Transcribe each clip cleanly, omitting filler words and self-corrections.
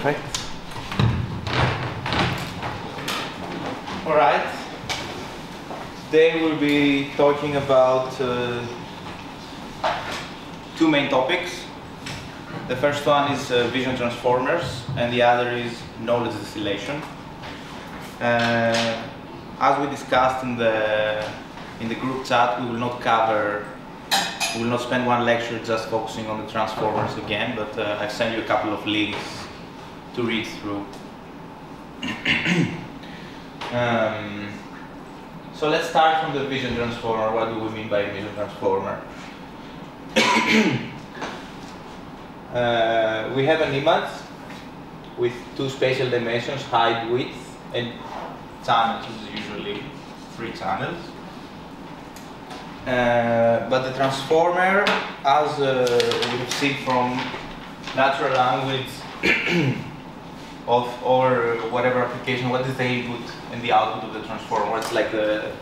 Perfect. All right. Today we'll be talking about two main topics. The first one is vision transformers, and the other is knowledge distillation. As we discussed in the group chat, we will not spend one lecture just focusing on the transformers again, but I've sent you a couple of links to read through. So let's start from the vision transformer. What do we mean by vision transformer? We have an image with two spatial dimensions, height, width, and channels, which is usually 3 channels. But the transformer, as we have seen from natural language or whatever application, what is the input and the output of the transformer? What's like the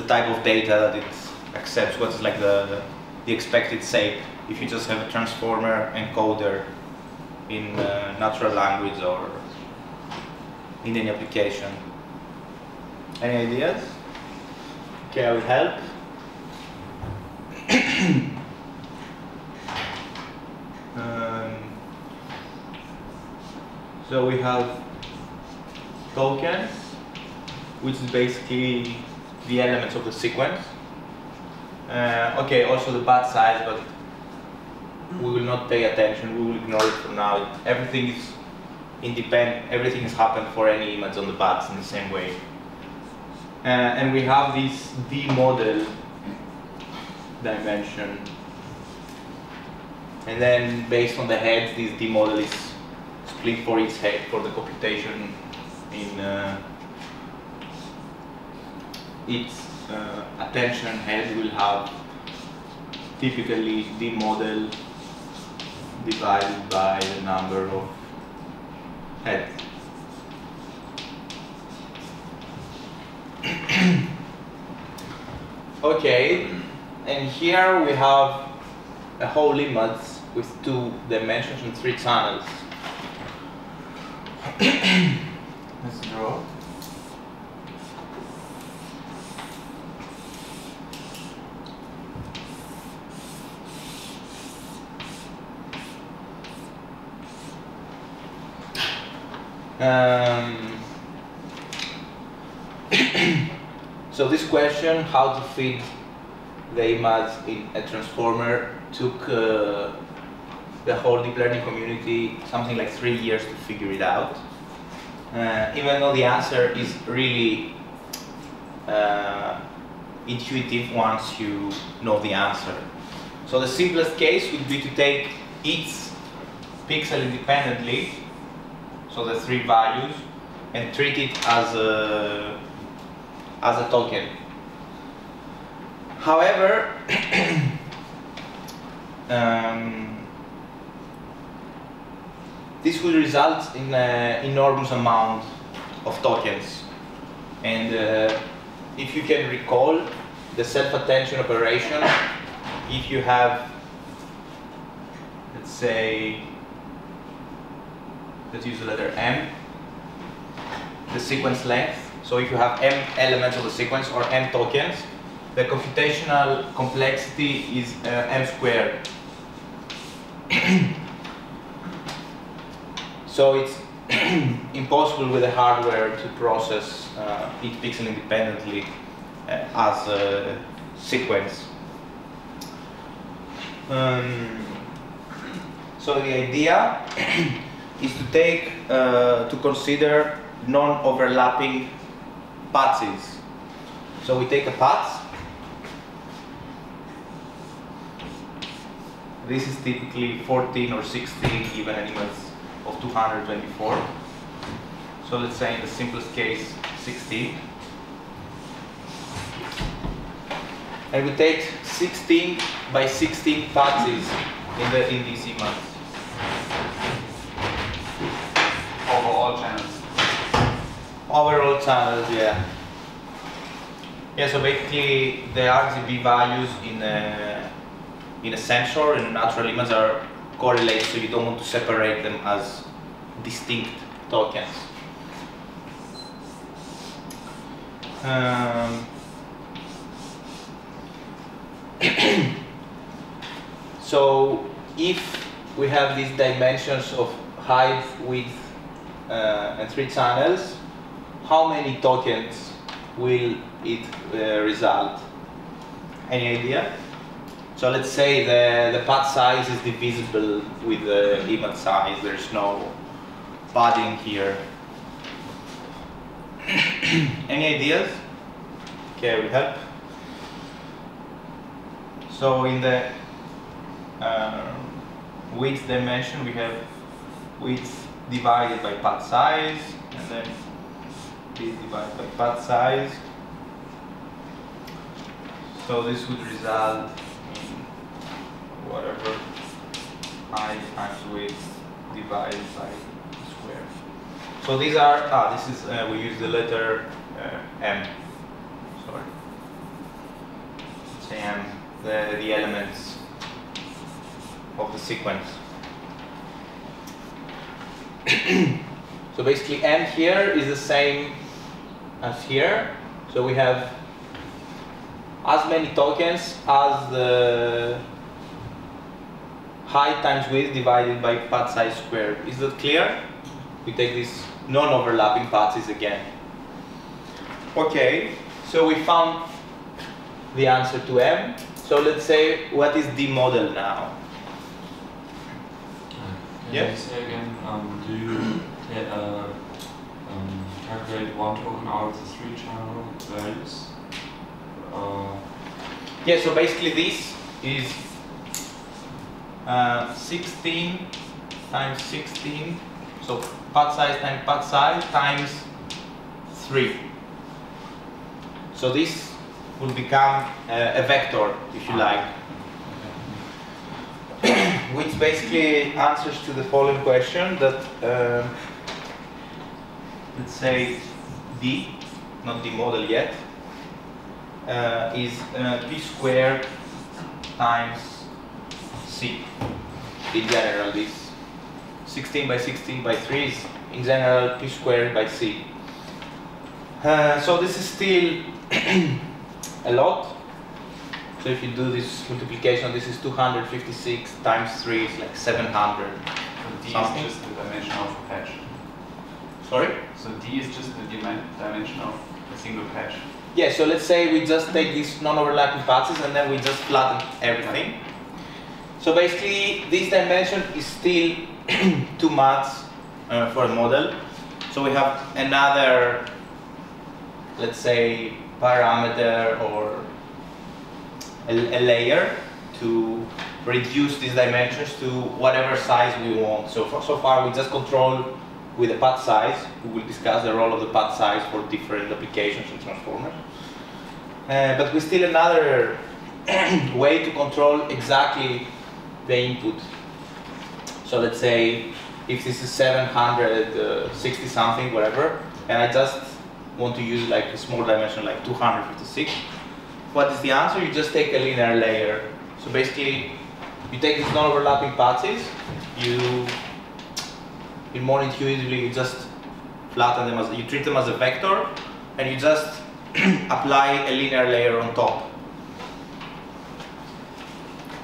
type of data that it accepts? What's like the expected shape if you just have a transformer encoder in natural language or in any application? Any ideas? Okay, I will help. So we have tokens, which is basically the elements of the sequence. Okay, also the batch size, but we will not pay attention, we will ignore it for now. Everything is independent, everything has happened for any image on the batch in the same way. And we have this D model dimension. And then based on the heads, this D model is split for each head for the computation in each attention head will have typically D model divided by the number of heads. Okay, and here we have a whole image with 2 dimensions and 3 channels. Let's draw. So this question, how to feed the image in a transformer, took the whole deep learning community something like 3 years to figure it out. Even though the answer is really intuitive once you know the answer. So the simplest case would be to take each pixel independently, so the 3 values, and treat it as a token. However, this will result in an enormous amount of tokens. And if you can recall the self-attention operation, if you have, let's say, let's use the letter M, the sequence length. So if you have M elements of the sequence or M tokens, the computational complexity is M squared. So it's impossible with the hardware to process each pixel independently as a sequence. So the idea is to take to consider non-overlapping patches. So we take a patch. This is typically 14 or 16, even an image of 224. So let's say in the simplest case, 16. And we take 16 by 16 patches in this image. Over all channels. Over all channels, yeah. Yeah, so basically the RGB values in a sensor, in a natural image, are correlated, so you don't want to separate them as distinct tokens. So if we have these dimensions of height, width, and 3 channels, how many tokens will it result? Any idea? So let's say the path size is divisible with the image size. There's no padding here. Any ideas? Okay, will help. So in the width dimension, we have width divided by path size, and then this divided by path size. So this would result in whatever height times width divided by square. So these are, this is, we use the letter M, sorry. Say M, the elements of the sequence. So basically M here is the same as here. So we have as many tokens as the height times width divided by path size squared. Is that clear? We take these non-overlapping paths again. Okay, so we found the answer to M. So let's say, what is the model now? Can you say again, do you calculate one token out of the 3 channel values? Yeah, so basically this is 16 times 16, so path size times 3. So this will become a vector, if you like, which basically answers to the following question that let's say D, not the model yet, is P squared times C. In general, this 16 by 16 by 3 is in general P squared by C. So this is still a lot. So if you do this multiplication, this is 256 times 3 is like 700. So D something. is just the dimension of a patch. Sorry? So D is just the dimension of a single patch. Yeah, so let's say we just take these non-overlapping paths and then we just flatten everything. So basically, this dimension is still too much for a model. So we have another, let's say, parameter or a layer to reduce these dimensions to whatever size we want. So far we just control with the path size. We will discuss the role of the path size for different applications and transformers. But we still another way to control exactly the input. So let's say if this is 760 something, whatever, and I just want to use like a small dimension like 256. What is the answer? You just take a linear layer. So basically, you take these non-overlapping paths, you more intuitively you just flatten them as, you treat them as a vector, and you just apply a linear layer on top.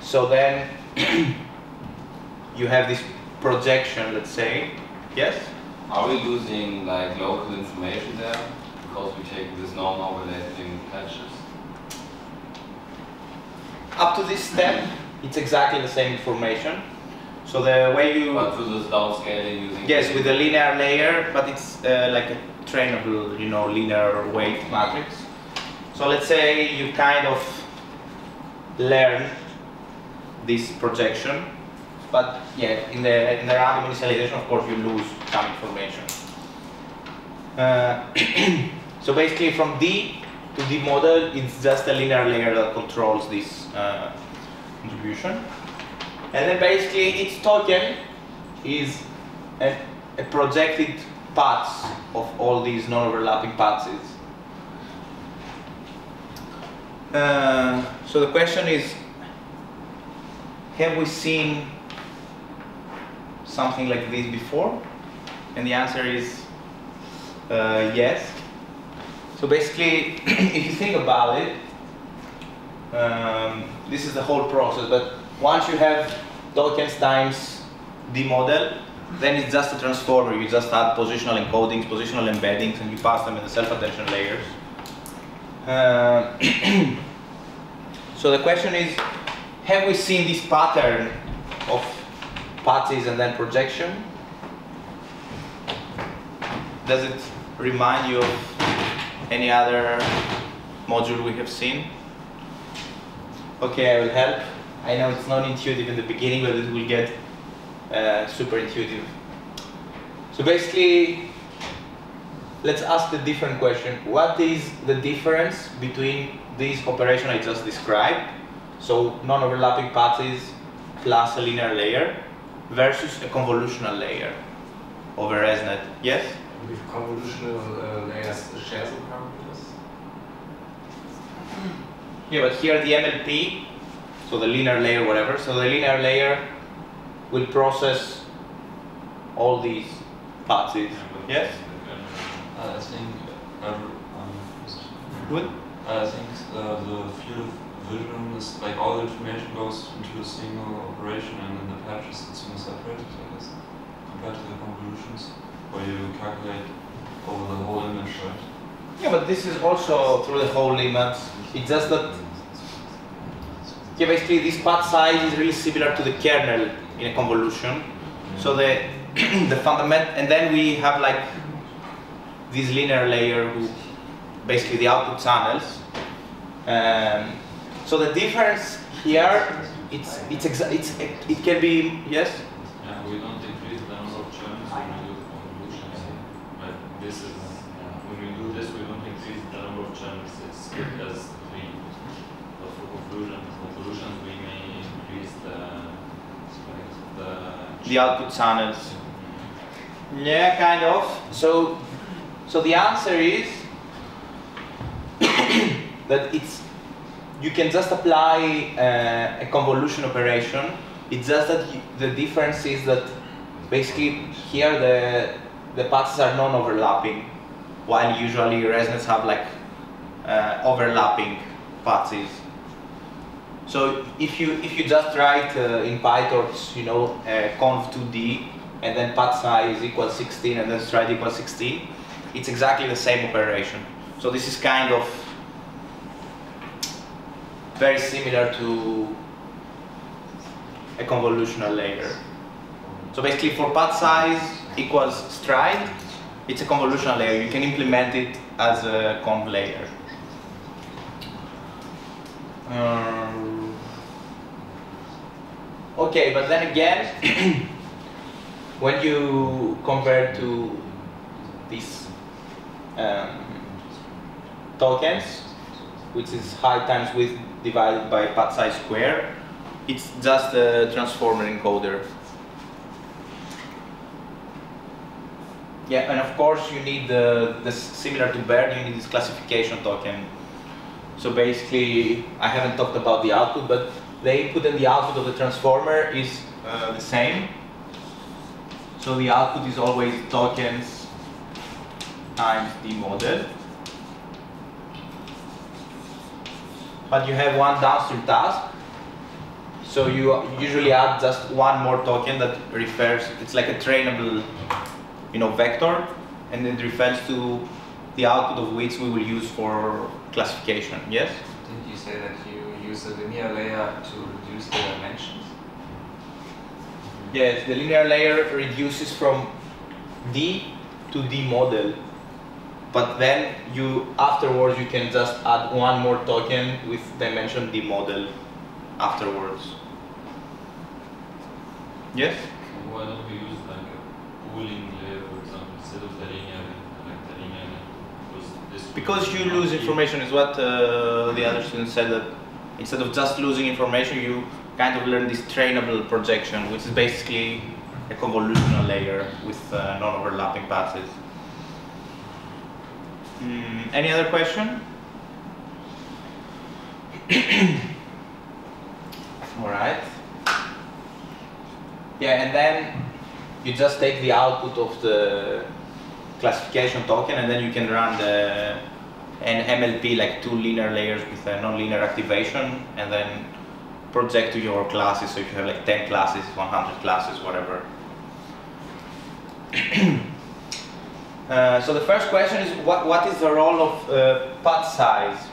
So then you have this projection, let's say. Yes? Are we losing like local information there because we take this non-overlapping patches? Up to this step, it's exactly the same information. So the way you... But through this downscaling using... Yes, with a linear layer, but it's like a trainable, you know, linear weight matrix. So let's say you kind of learn this projection, but yeah, in the random initialization, of course, you lose some information. So basically, from D to D model, it's just a linear layer that controls this contribution. And then basically, each token is a projected paths of all these non-overlapping paths. So the question is, have we seen something like this before? And the answer is yes. So basically, if you think about it, this is the whole process, but once you have tokens times the model, then it's just a transformer. You just add positional encodings, positional embeddings, and you pass them in the self-attention layers. So the question is, have we seen this pattern of patches and then projection? Does it remind you of any other module we have seen? Okay, I will help. I know it's non-intuitive in the beginning, but it will get super intuitive. So basically, let's ask the different question. What is the difference between this operation I just described, so non-overlapping patches plus a linear layer, versus a convolutional layer over ResNet? Yes? With convolutional layers share some parameters? Yeah, but here the MLP, so the linear layer, whatever, so the linear layer will process all these patches. Yes? I think Good? I think the field of vision is like all the information goes into a single operation, and in the patches it's more separated, I guess, compared to the convolutions, where you calculate over the whole image, right? Yeah, but this is also through the whole image. It's just that, yeah, basically this patch size is really similar to the kernel in a convolution. So the the fundamental, and then we have like this linear layer who basically the output channels. So the difference here, it can be, yes? Yeah, we don't increase the number of channels when we do the convolutions. But this is, when we do this, we don't increase the number of channels. It's split as three. But for convolutions, we may increase the output channels. Yeah, kind of. So the answer is that you can just apply a convolution operation. It's just that the difference is that basically here the patches are non-overlapping, while usually ResNets have like overlapping patches. So if you just write in PyTorch, you know, conv2d and then patch size equals 16 and then stride equals 16, it's exactly the same operation. So this is kind of very similar to a convolutional layer. So basically for patch size equals stride, it's a convolutional layer. You can implement it as a conv layer. Okay, but then again, when you compare to these tokens, which is height times width divided by patch size square, it's just a transformer encoder. Yeah, and of course you need similar to Bern, you need this classification token. So basically, I haven't talked about the output, but the input and the output of the transformer is the same. So the output is always tokens times the model. But you have one downstream task. So you usually add just one more token that refers, it's like a trainable, you know, vector, and it refers to the output of which we will use for classification. Yes? Didn't you say that you use a linear layer to reduce the dimensions? Yes, the linear layer reduces from D to D model. But then afterwards you can just add one more token with dimension D model afterwards. Yes? Why don't we use like a pooling layer, for example, instead of the linear, like the linear? Because you lose information is what the other students said, that instead of just losing information, you kind of learn this trainable projection, which is basically a convolutional layer with non-overlapping patches. Any other question? All right. Yeah, and then you just take the output of the classification token, and then you can run an MLP, like 2 linear layers with a non-linear activation, and then project to your classes. So if you have like 10 classes, 100 classes, whatever. So the first question is, what is the role of path size?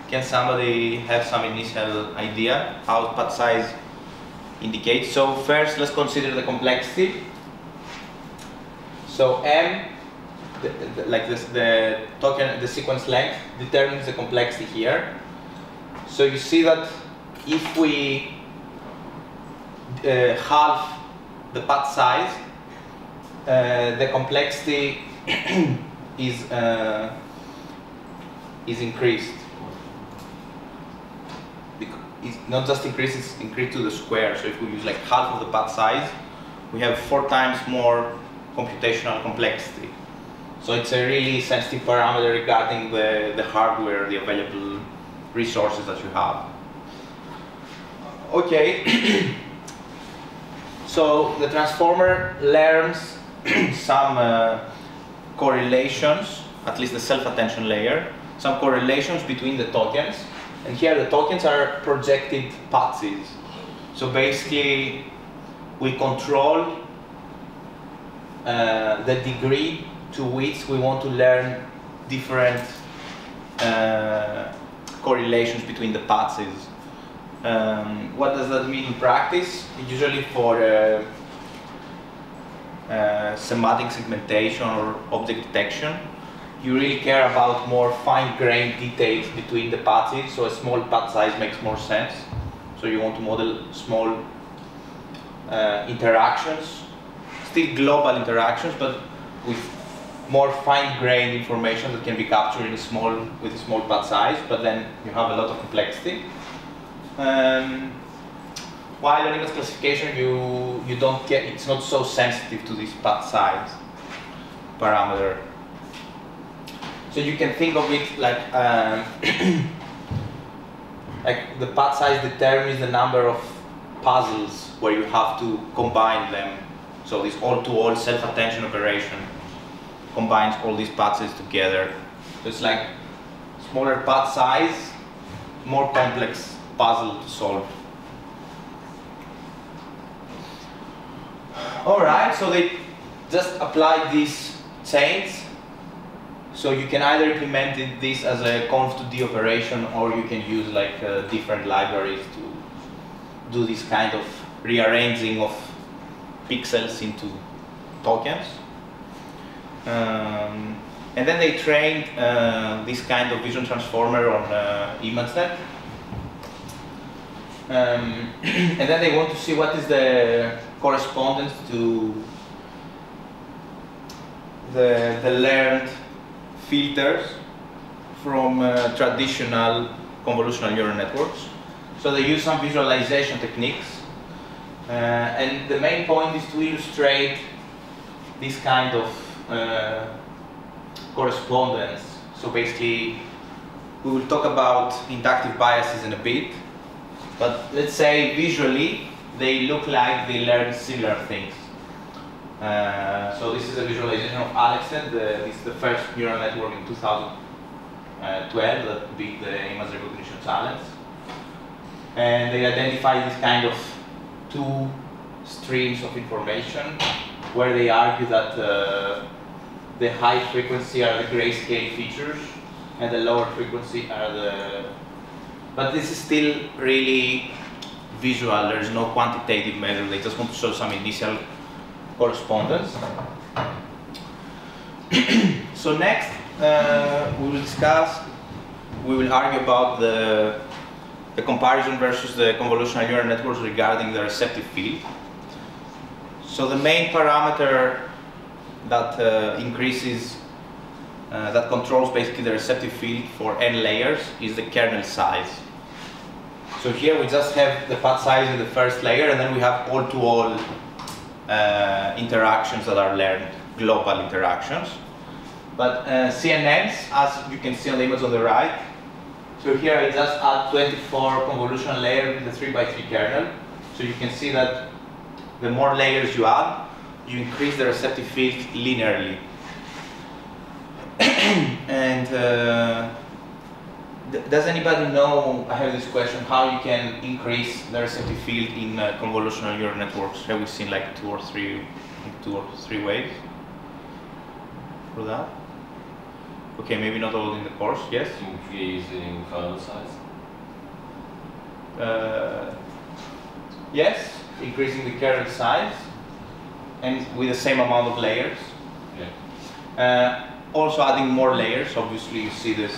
Can somebody have some initial idea how path size indicates? So first, let's consider the complexity. So M, the token, the sequence length determines the complexity here. So you see that if we halve the path size, the complexity is increased. It's not just increased, it's increased to the square. So if we use like half of the path size, we have 4 times more computational complexity. So it's a really sensitive parameter regarding the hardware, the available resources that you have. Okay. So the transformer learns some correlations, at least the self-attention layer, some correlations between the tokens. And here the tokens are projected paths. So basically, we control the degree to which we want to learn different correlations between the paths. What does that mean in practice? Usually for semantic segmentation or object detection, you really care about more fine-grained details between the paths, so a small path size makes more sense. So you want to model small interactions, still global interactions, but with more fine-grained information that can be captured in with a small path size, but then you have a lot of complexity. While in Nikolas classification, you don't get, it's not so sensitive to this path size parameter. So you can think of it like like the path size determines the number of puzzles where you have to combine them. So this all-to-all self-attention operation combines all these paths together. So it's like smaller path size, more complex puzzle to solve. Alright, so they just applied these chains. So you can either implement this as a conv to D operation, or you can use like different libraries to do this kind of rearranging of pixels into tokens. And then they trained this kind of vision transformer on ImageNet. And then they want to see what is the correspondence to the learned filters from traditional convolutional neural networks. So they use some visualization techniques. And the main point is to illustrate this kind of correspondence. So basically, we will talk about inductive biases in a bit. But let's say visually, they look like they learn similar things. So this is a visualization of Alexen. This is the first neural network in 2012 that beat the image recognition challenge. And they identify this kind of 2 streams of information where they argue that the high frequency are the grayscale features and the lower frequency are the... But this is still really visual. There is no quantitative measure. They just want to show some initial correspondence. So next, we will argue about the comparison versus the convolutional neural networks regarding the receptive field. So the main parameter that increases, that controls basically the receptive field for n layers is the kernel size. So here we just have the path size in the first layer, and then we have all-to-all interactions that are learned, global interactions. But CNNs, as you can see on the image on the right, so here I just add 24 convolutional layers with the 3x3 kernel. So you can see that the more layers you add, you increase the receptive field linearly. And does anybody know, I have this question, how you can increase the receptive field in convolutional neural networks? Have we seen like two or three ways for that? Okay, maybe not all in the course, yes? Increasing kernel size. Yes, increasing the kernel size and with the same amount of layers. Yeah. Also adding more layers, obviously you see this.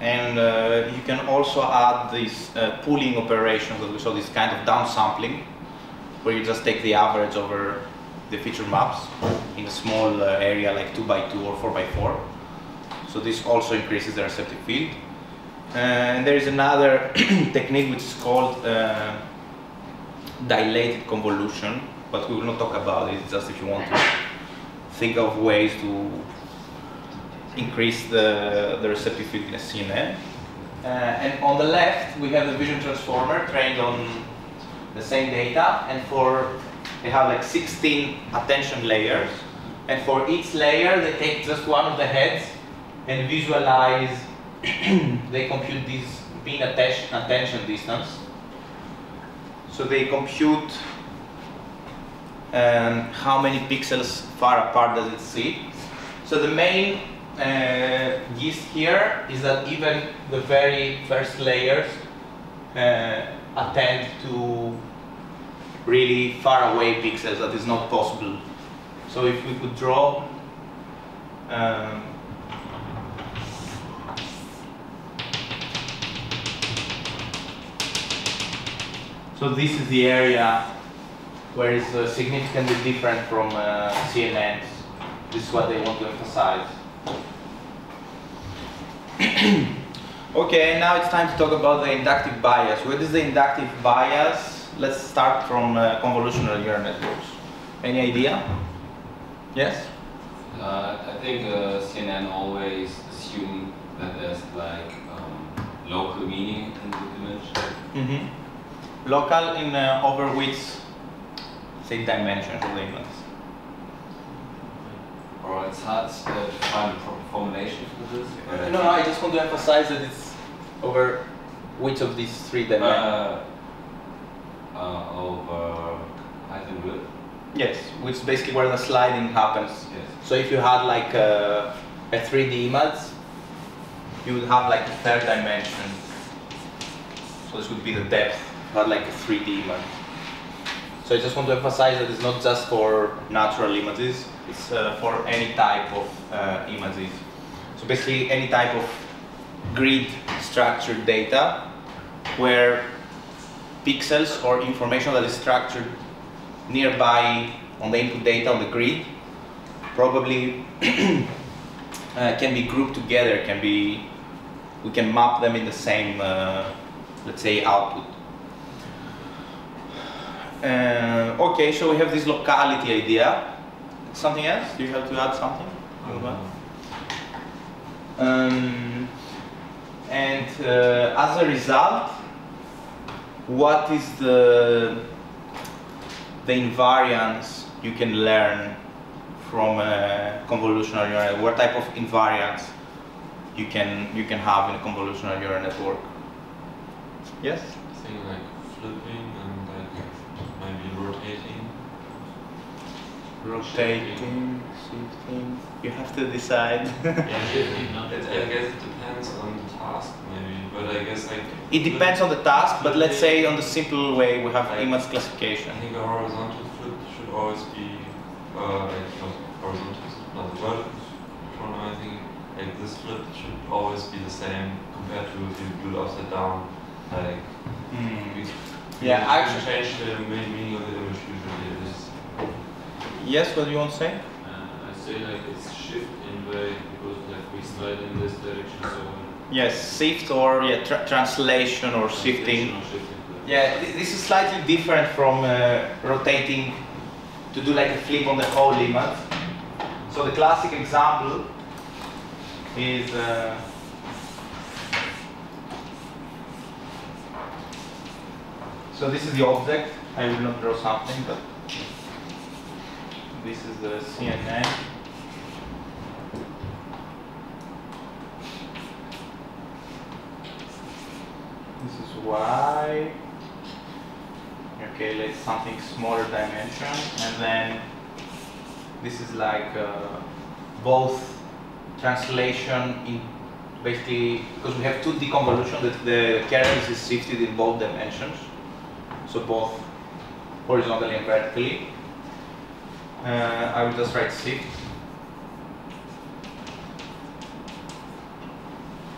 You can also add these pooling operations that we saw, this kind of downsampling, where you just take the average over the feature maps in a small area like 2x2 or 4x4. So this also increases the receptive field. And there is another technique which is called dilated convolution, but we will not talk about it, just if you want to think of ways to increase the receptive field in a CNN. And on the left, we have the vision transformer trained on the same data, and they have like 16 attention layers, and for each layer they take just one of the heads and visualize, they compute this mean attention distance. So they compute how many pixels far apart does it see. So the main gist here is that even the very first layers attend to really far away pixels that is not possible. So if we could draw so this is the area where it's significantly different from CNNs. This is what they want to emphasize. Okay, now it's time to talk about the inductive bias. What is the inductive bias? Let's start from convolutional neural networks. Any idea? Yes? I think CNN always assume that there's like local meaning in the image. Mm-hmm. Local in over which, say, dimensions of the image? Or it's hard to find a proper formulation for this. No, I just want to emphasize that it's over which of these three dimensions? Over height and width. Yes, which is basically where the sliding happens. Yes. So if you had like a 3D image, you would have like a third dimension. So this would be the depth, not like a 3D image. So I just want to emphasize that it's not just for natural images, it's for any type of images. So basically any type of grid structured data where pixels or information that is structured nearby on the input data on the grid probably can be grouped together, we can map them in the same, let's say, output. Okay, so we have this locality idea. Something else? Do you have to add something? As a result, what is the invariance you can learn from convolutional neural network? What type of invariance you can have in a convolutional neural network? Yes? Thing like flipping and like maybe rotating. Rotating, shifting. You have to decide. I guess it depends on the task maybe, but I guess like... It depends on the task, but let's say on the simple way we have image classification. I think a horizontal flip should always be like horizontal, not the vertical one. I think like this flip should always be the same compared to if you do it upside down. Like yeah, actually change the meaning of the image usually. It is. Yes, what do you want to say? I say like it's shift in way because like we slide in this direction, so yes, shift or translation or shifting. Yeah, this is slightly different from rotating to do like a flip on the whole image. So the classic example is so this is the object I will not draw something, but this is the CNN. This is Y. Okay, let's something smaller dimension, and then this is like both translation in basically, because we have 2D convolution that the kernels is shifted in both dimensions, so both horizontally and vertically. I will just write shift.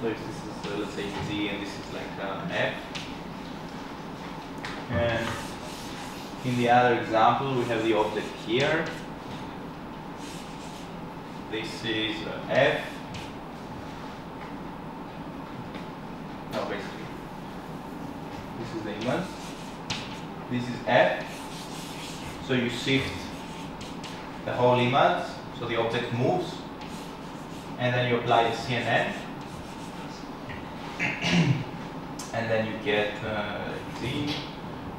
So if this is let's say Z and this is like F. And in the other example, we have the object here. This is F. No, basically, this is the image. This is F. So you shift the whole image, so the object moves, and then you apply a CNN, and then you get Z.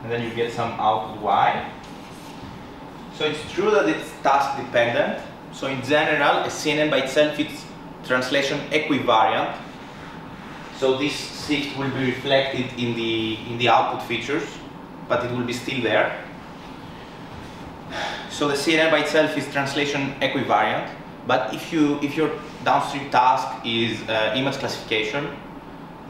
And then you get some output Y. So it's true that it's task dependent. So in general, a CNN by itself is translation equivariant. So this shift will be reflected in the output features, but it will be still there. So the CNN by itself is translation equivariant. But if your downstream task is image classification,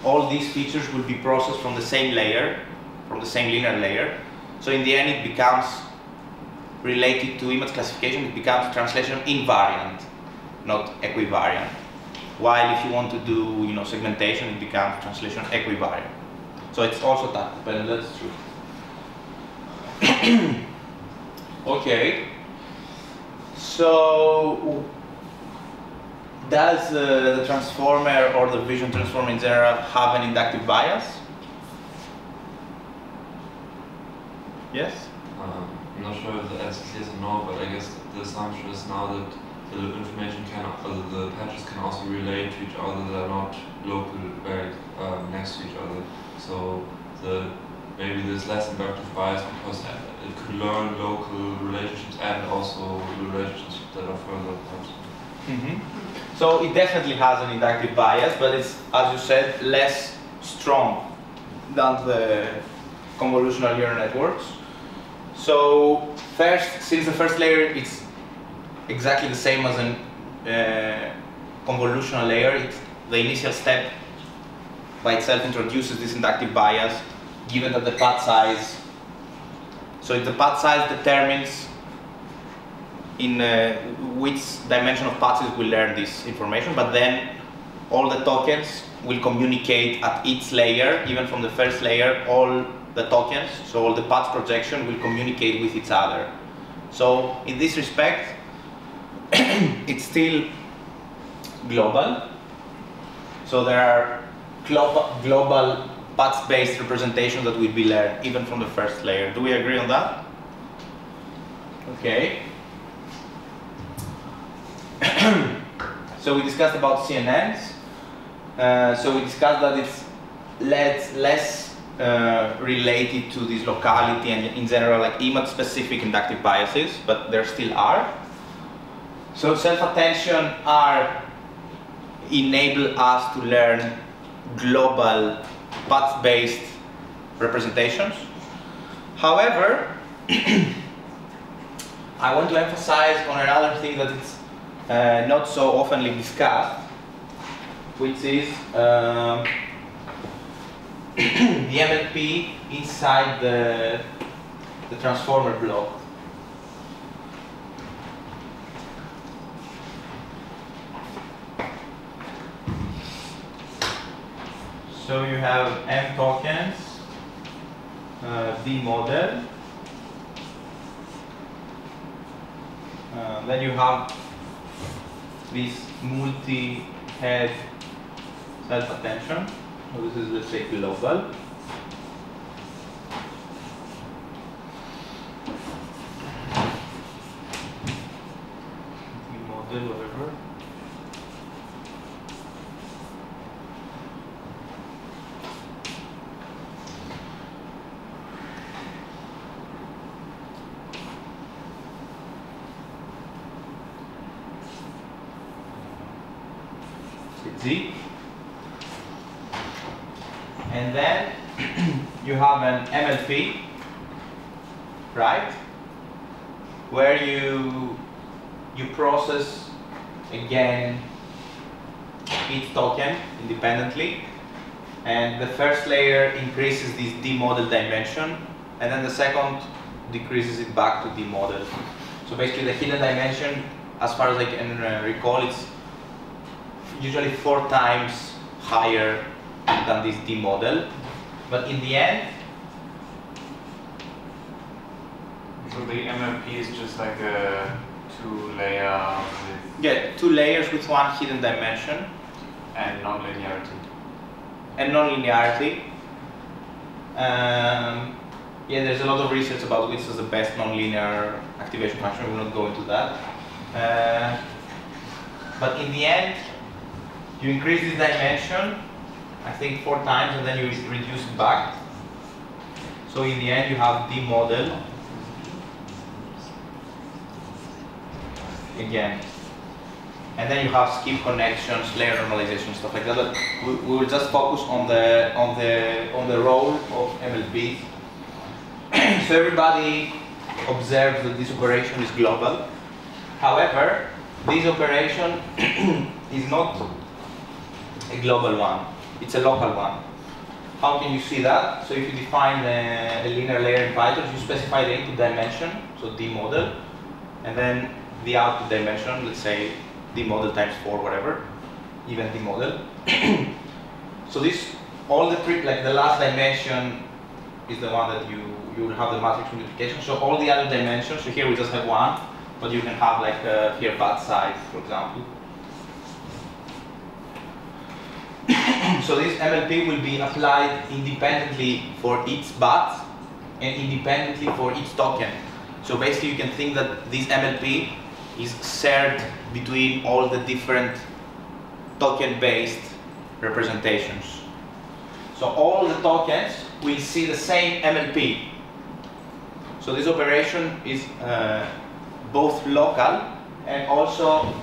all these features will be processed from the same layer, from the same linear layer. So in the end it becomes related to image classification, it becomes translation invariant, not equivariant. While if you want to do segmentation, it becomes translation equivariant. So it's also task dependent, that's true. Okay. So does the transformer or the vision transformer in general have an inductive bias? Yes? I'm not sure if the answer is yes or no, but I guess the assumption is now that the information the patches can also relate to each other, that are not local, very next to each other. So maybe there's less inductive bias because it could learn local relationships and also relationships that are further apart. Mm-hmm. So it definitely has an inductive bias, but it's, as you said, less strong than the convolutional neural networks. So first, since the first layer is exactly the same as a convolutional layer, the initial step by itself introduces this inductive bias, given that the path size, so the path size determines in which dimension of patches will learn this information, but then all the tokens will communicate at each layer, even from the first layer, all the tokens, so all the path projection will communicate with each other. So in this respect, it's still global. So there are global path-based representations that will be learned even from the first layer. Do we agree on that? Okay. So we discussed about CNNs. So we discussed that it's less related to this locality and in general like image-specific inductive biases, but there still are. So self-attention enable us to learn global path-based representations. However, I want to emphasize on another thing that it's not so oftenly discussed, which is the MLP inside the transformer block. So you have M tokens, D model, then you have this multi-head self-attention. So this is, let's say, global. D model, whatever. Z. And then you have an MLP, right? Where you process again each token independently, and the first layer increases this D model dimension, and then the second decreases it back to D model. So basically the hidden dimension, as far as I can recall, it's usually 4 times higher than this D model, but in the end. So the MLP is just like a 2-layer with... Yeah, 2 layers with 1 hidden dimension. And non-linearity. And non-linearity. Yeah, there's a lot of research about which is the best non-linear activation function. We will not go into that. But in the end, you increase this dimension, I think 4 times, and then you reduce it back. So in the end, you have D model again. And then you have skip connections, layer normalization, stuff like that. But we will just focus on the role of MLP. So everybody observes that this operation is global. However, this operation is not a global one. It's a local one. How can you see that? So if you define a linear layer in Python, you specify the input dimension, so D model, and then the output dimension, let's say D model times 4, whatever, even D model. So this, all the like the last dimension is the one that you will have the matrix multiplication. So all the other dimensions, so here we just have 1, but you can have like here bad size, for example. So this MLP will be applied independently for each bat and independently for each token. So basically you can think that this MLP is shared between all the different token-based representations. So all the tokens will see the same MLP. So this operation is both local and also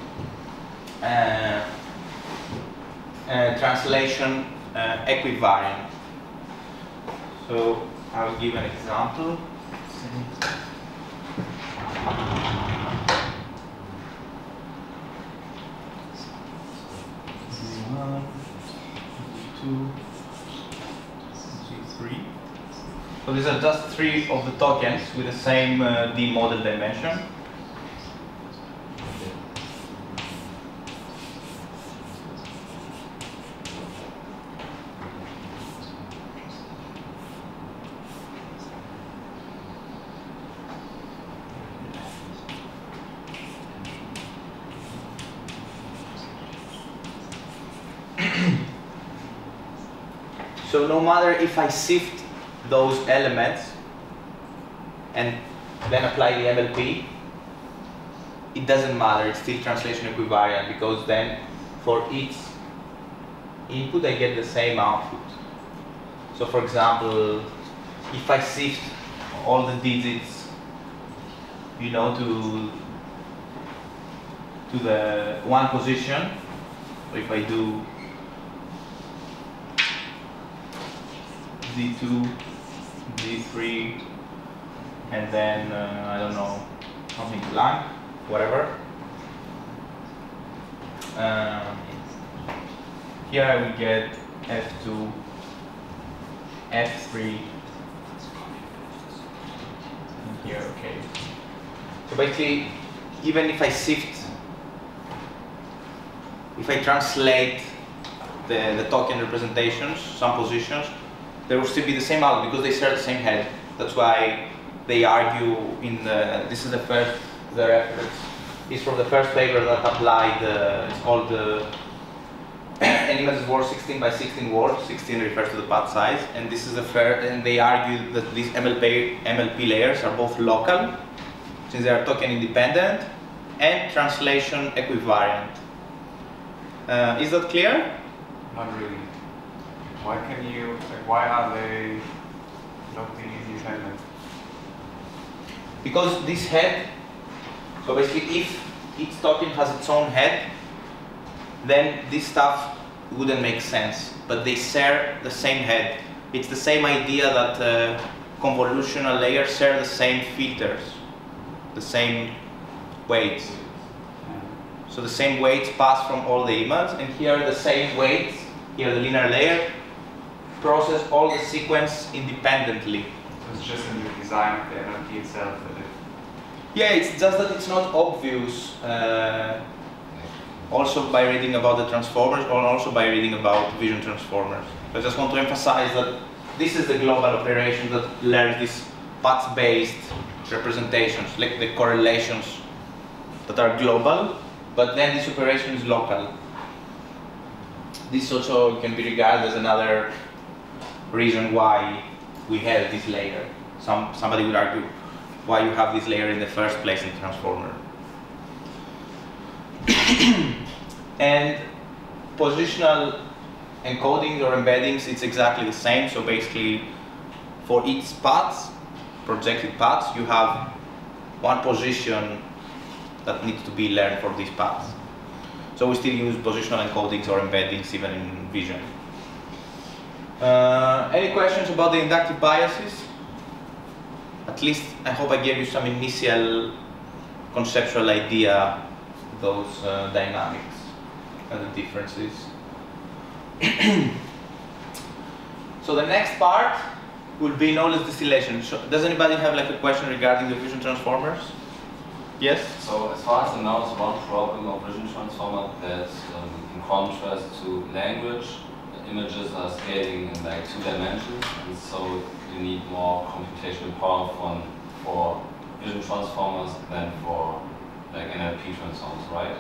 translation equivariant. So I will give an example. Z1, Z2, Z3. So these are just 3 of the tokens with the same D model dimension. So no matter if I shift those elements and then apply the MLP, it doesn't matter, it's still translation equivariant, because then for each input I get the same output. So for example, if I shift all the digits, you know, to the 1 position, so if I do Z2, Z3, and then I don't know, something blank, whatever. Here I will get F2, F3, and here, okay. So basically, even if I shift, if I translate the token representations, some positions, there will still be the same output because they share the same head. That's why they argue in the, this is the reference is from the first paper that applied, it's called the Animated Word 16 by 16 words. 16 refers to the pad size, and this is the first, and they argue that these MLP layers are both local, since they are token independent, and translation equivariant. Is that clear? Not really. Why can you, like, why are they not being independent? Because this head, so basically if each token has its own head, then this stuff wouldn't make sense, but they share the same head. It's the same idea that convolutional layers share the same filters, the same weights. So the same weights pass from all the image, and here the same weights, here the linear layer, process all the sequence independently. So it's just in the design of the NLP itself that it... Yeah, it's just that it's not obvious. Also by reading about the transformers, or also by reading about vision transformers. I just want to emphasize that this is the global operation that learns these path-based representations, like the correlations that are global, but then this operation is local. This also can be regarded as another reason why we have this layer. Somebody would argue why you have this layer in the first place in the transformer. And positional encodings or embeddings, it's exactly the same. So basically, for each path, projected paths, you have one position that needs to be learned for these paths. So we still use positional encodings or embeddings even in vision. Any questions about the inductive biases? At least I hope I gave you some initial conceptual idea of those dynamics and the differences. So the next part will be knowledge distillation. So does anybody have like a question regarding the vision transformers? Yes? So as far as I know, it's one problem of vision transformer that in contrast to language, the images are scaling in like 2 dimensions, and so you need more computational power for vision transformers than for like NLP transformers, right?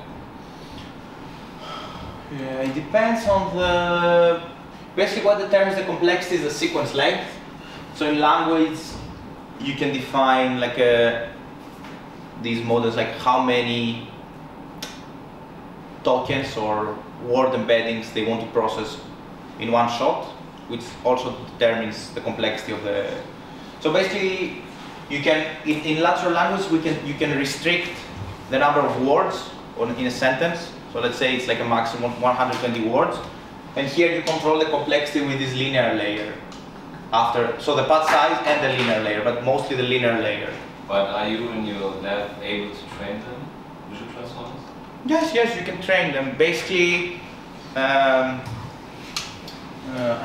Yeah, it depends on the... Basically what determines the complexity is the sequence length. So in language, you can define like these models, like how many tokens or word embeddings they want to process in one shot, which also determines the complexity of the... So basically, you can, in natural language, you can restrict the number of words in a sentence. So let's say it's like a maximum of 120 words. And here you control the complexity with this linear layer. So the path size and the linear layer, but mostly the linear layer. But are you in your lab able to train them, vision transformers? Yes, you can train them. Basically, I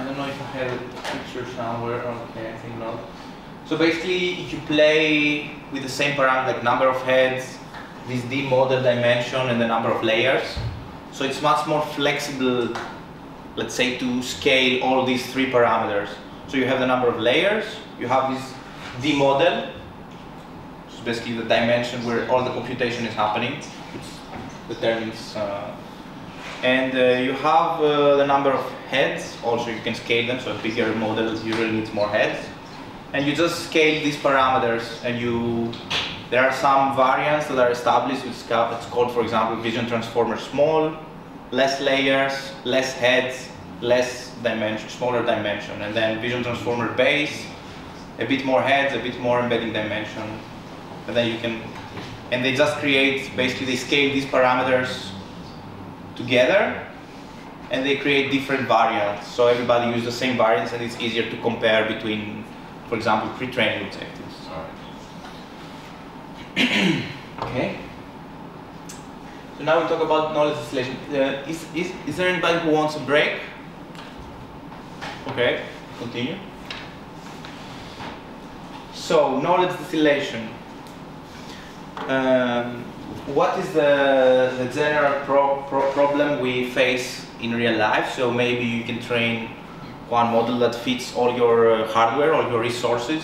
don't know if I have a picture somewhere. Okay, I think not. So basically, if you play with the same parameter, like number of heads, this D model dimension, and the number of layers, so it's much more flexible, let's say, to scale all these 3 parameters. So you have the number of layers, you have this D model, which is basically the dimension where all the computation is happening, which determines, and you have the number of heads. Also, you can scale them, so a bigger model usually needs more heads. And you just scale these parameters, and there are some variants that are established, which it's called, for example, vision transformer small, less layers, less heads, less dimension, smaller dimension, and then vision transformer base, a bit more heads, a bit more embedding dimension, and then you can, and they just create, basically they scale these parameters together, and they create different variants. So everybody uses the same variants, and it's easier to compare between, for example, pre-training objectives. Okay. So now we talk about knowledge distillation. Is there anybody who wants a break? Okay, continue. So, knowledge distillation. What is the general problem we face in real life? So maybe you can train one model that fits all your hardware, all your resources.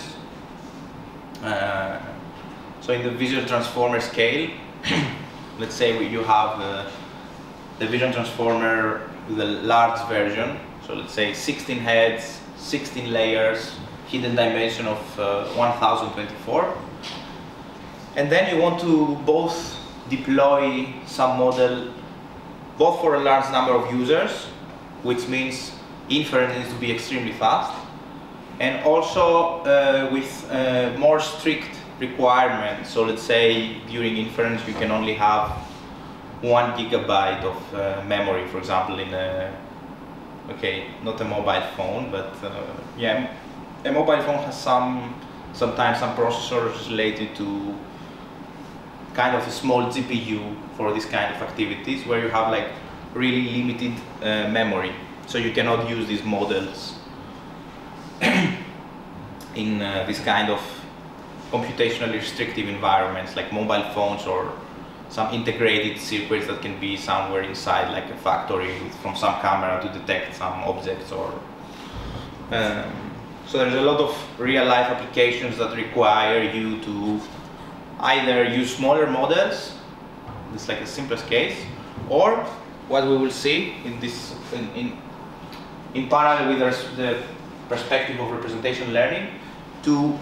So in the visual transformer scale, let's say you have the vision transformer with a large version. So let's say 16 heads, 16 layers, hidden dimension of 1024. And then you want to both deploy some model, both for a large number of users, which means inference needs to be extremely fast, and also with more strict requirements. So let's say during inference you can only have 1 GB of memory, for example, in Okay, not a mobile phone, but yeah, a mobile phone has sometimes some processors related to kind of a small GPU for this kind of activities, where you have like really limited memory, so you cannot use these models in this kind of computationally restrictive environments like mobile phones or some integrated circuits that can be somewhere inside, like a factory from some camera to detect some objects. Or so there's a lot of real-life applications that require you to either use smaller models, this is like the simplest case, or what we will see in this in parallel with the perspective of representation learning, to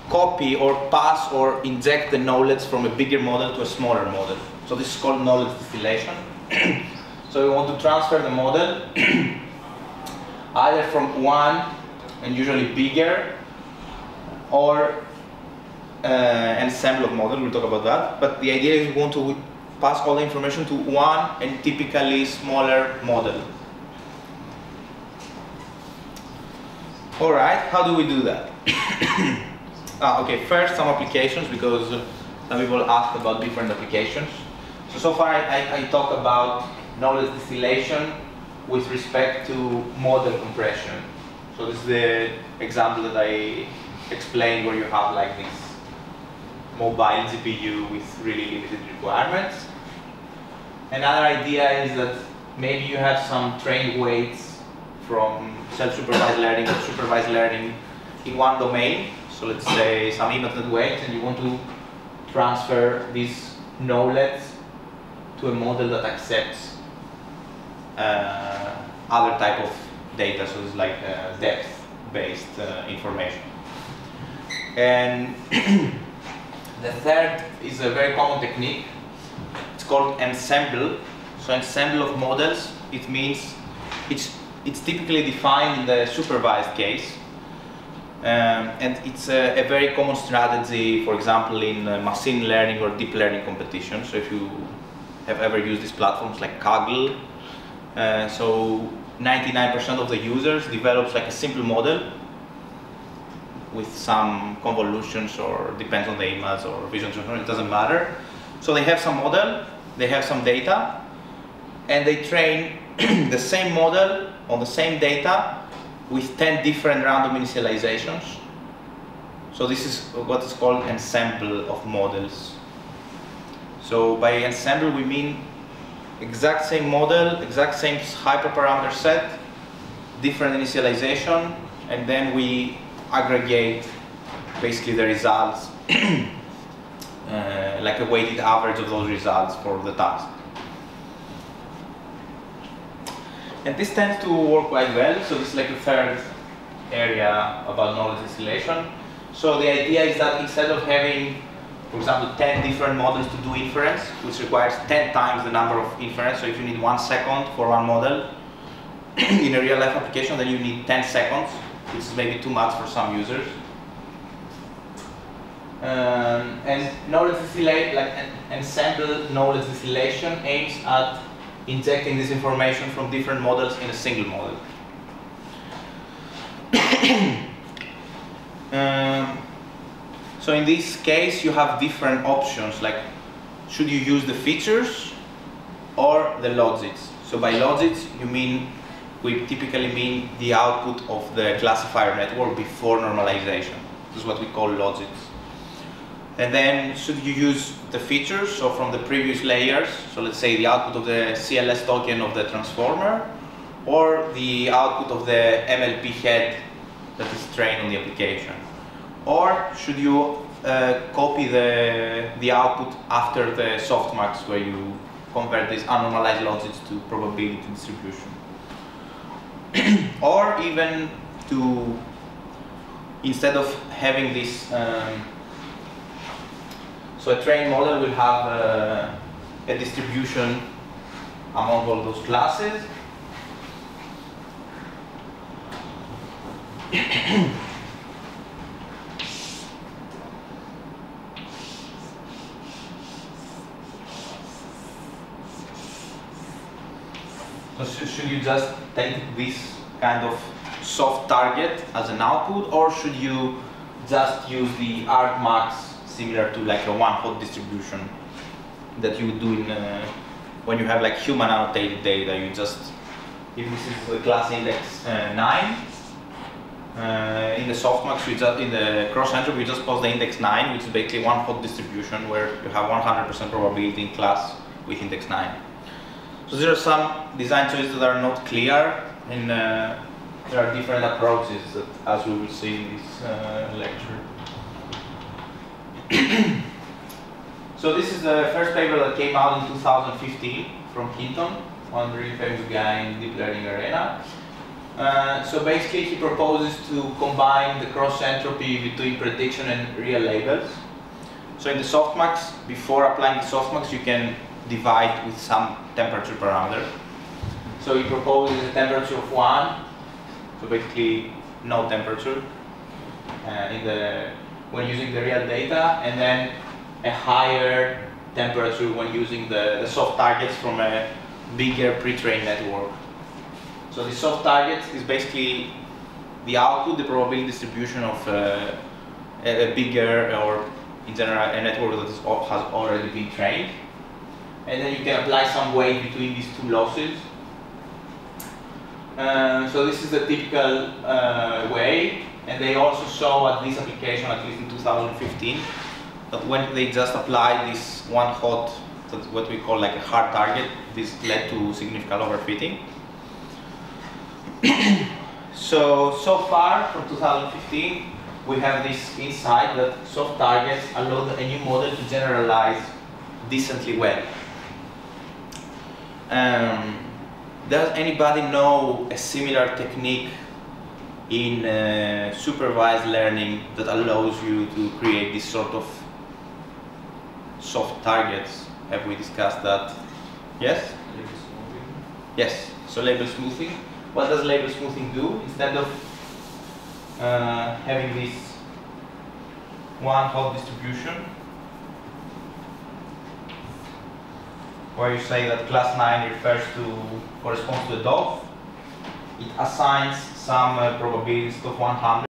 copy or pass or inject the knowledge from a bigger model to a smaller model. So this is called knowledge distillation. So we want to transfer the model either from one, and usually bigger, or ensemble of model, we'll talk about that. But the idea is we want to pass all the information to one and typically smaller model. Alright, how do we do that? Okay, first some applications, because some people asked about different applications. So far I talk about knowledge distillation with respect to model compression. So this is the example that I explained, where you have like this mobile GPU with really limited requirements. Another idea is that maybe you have some trained weights from self-supervised learning or supervised learning in one domain. So let's say some imaged weights, and you want to transfer this knowledge to a model that accepts other type of data, so it's like depth-based information. And the third is a very common technique. It's called ensemble. So ensemble of models, it means it's typically defined in the supervised case. And it's a very common strategy, for example, in machine learning or deep learning competition. So if you have ever used these platforms like Kaggle, so 99% of the users develops like a simple model with some convolutions, or depends on the image or vision transform, it doesn't matter. So they have some model, they have some data, and they train the same model on the same data with 10 different random initializations. So this is what is called ensemble of models. So by ensemble we mean exact same model, exact same hyperparameter set, different initialization, and then we aggregate basically the results like a weighted average of those results for the task. And this tends to work quite well. So this is like the third area about knowledge distillation. So the idea is that instead of having, for example, 10 different models to do inference, which requires 10 times the number of inference, so if you need 1 second for one model, in a real life application, then you need 10 seconds, which is maybe too much for some users. And knowledge distillation, like ensemble knowledge distillation, aims at injecting this information from different models in a single model. So in this case, you have different options, like should you use the features or the logics. So by logics, we typically mean the output of the classifier network before normalization. This is what we call logics. And then should you use the features, so from the previous layers, so let's say the output of the CLS token of the transformer, or the output of the MLP head that is trained on the application. Or should you copy the output after the softmax, where you convert these unnormalized logics to probability distribution. Or even to, instead of having this, so a trained model will have a distribution among all those classes. So should you just take this kind of soft target as an output, or should you just use the argmax similar to like a one-hot distribution that you would do in when you have like human annotated data? You just, if this is the class index 9, in the softmax, we just, in the cross entropy, we just post the index 9, which is basically one hot distribution where you have 100% probability in class with index 9. So there are some design choices that are not clear, and there are different approaches that, as we will see in this lecture. So this is the first paper that came out in 2015 from Hinton, one really famous guy in deep learning arena. So basically he proposes to combine the cross entropy between prediction and real labels. So in the softmax, before applying the softmax, you can divide with some temperature parameter. So he proposes a temperature of 1, so basically no temperature when using the real data, and then a higher temperature when using the soft targets from a bigger pre-trained network. So the soft target is basically the output, the probability distribution of a bigger, or in general a network that has already been trained. And then you can apply some weight between these two losses. So this is the typical way, and they also saw at this application, at least in 2015, that when they just applied this one hot, that's what we call like a hard target, this led to significant overfitting. So far from 2015, we have this insight that soft targets allow a new model to generalize decently well. Does anybody know a similar technique in supervised learning that allows you to create this sort of soft targets? Have we discussed that? Yes? Label smoothing. Yes, so label smoothing. What does label smoothing do? Instead of having this one hot distribution, where you say that class 9 corresponds to a dove, it assigns some probabilities of 100